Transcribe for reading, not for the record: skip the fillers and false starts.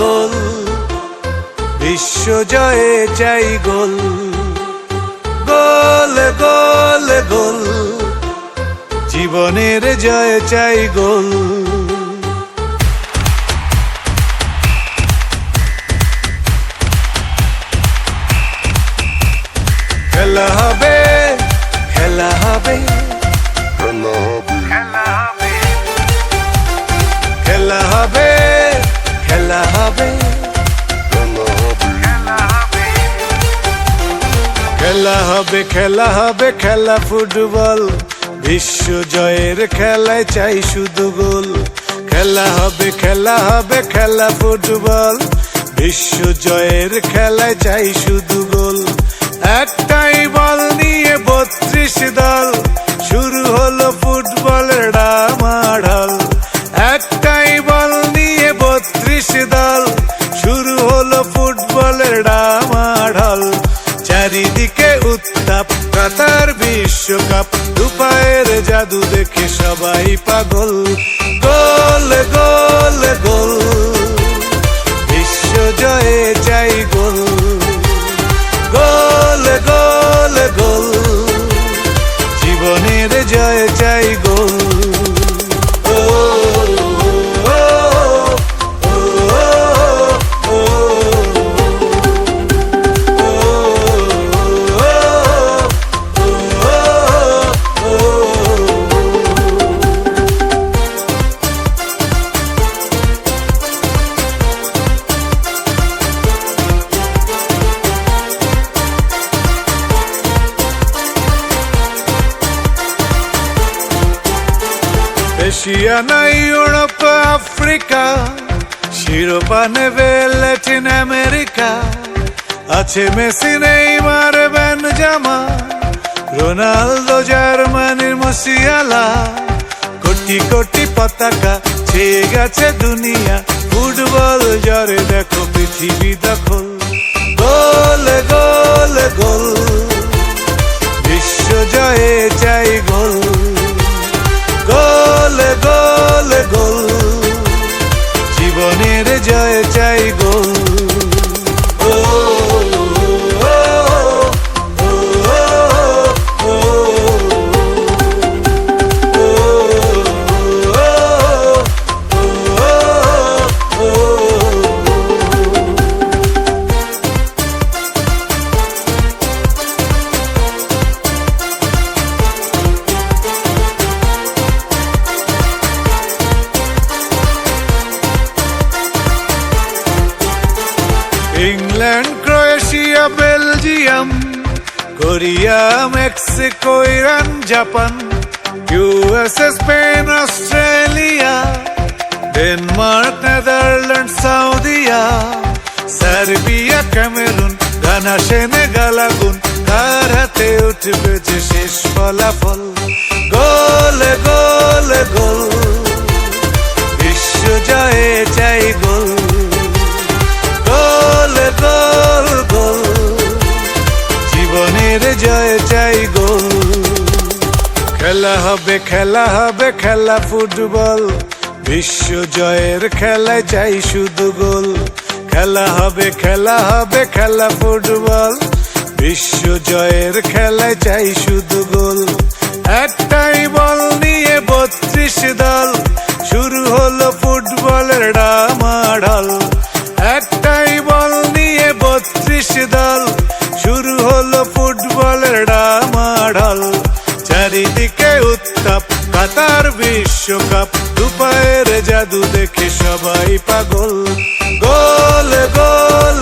গোল, বিশ্ব জয়ে চাই গোল, গোল গোল গোল, জীবনের জয়ে চাই গোল। খেলা হবে, খেলা হবে, খেলা হবে, খেলা হবে, খেলা হবে, খেলা হবে, খেলা ফুটবল, বিশ্ব জয়ের খেলায় চাই শুধু গোল। খেলা হবে, খেলা হবে, খেলা ফুটবল, বিশ্ব জয়ের খেলায় চাই শুধু গোল। একটাই বল নিয়ে 32 দল, শুরু হলো ফুটবলের ডামাডোল। একটাই বল নিয়ে 32 দল, শুরু হলো ফুটবলের ডামাডোল। চারিদিকে উত্তাপ, কাতার বিশ্বকাপ, দুপায়ের জাদু দেখে সবাই পাগল। গোল গোল গোল, বিশ্ব জয়ে চাই গোল, গোল গোল গোল, জীবনের জয়ে চাই গোল। এশিয়া নাই ইউরোপ আফ্রিকা, শিরোপা নেবে ল্যাটিন আমেরিকা। আছে মেসি, নেইমার, বেনজেমা, রোনালদো, জার্মানির মুসিয়ালা। কোটি কোটি পতাকা ছেয়ে গেছে দুনিয়া, ফুটবল জরে দেখো পৃথিবী দখল। গোল গোল গোল, বিশ্ব জয়ে চাই গোল, গোল গোল গোল, জীবনের জয় চাই goal. England, Croatia, Belgium, Korea, Mexico, Iran, Japan, USA, Spain, Australia, Denmark, Netherland, সৌদিয়া, সার্বিয়া, ক্যামেরুন, ঘানা, সেনেগাল, আগুন, কার হাতে উঠবে যে শেষ ফলাফল। গোল গোল গোল, বিশ্ব জয়ে চাই গোল, গোল গোল গোল, জীবনের জয় চাই গোল। খেলা হবে, খেলা হবে, খেলা ফুটবল, বিশ্ব জয়ের খেলায় চাই শুধু গোল। খেলা হবে, খেলা হবে, খেলা ফুটবল, বিশ্ব জয়ের খেলায় চাই শুধু গোল। একটাই বল নিয়ে 32 দল, শুরু হলো ফুটবলের ডামাডোল। একটাই বল নিয়ে 32 দল, শুরু হলো ফুটবলের ডামাডোল। চারিদিকে উত্তাপ, কাতার বিশ্বকাপ, দুপায়ের জাদু দেখে সবাই পাগল। গোল গোল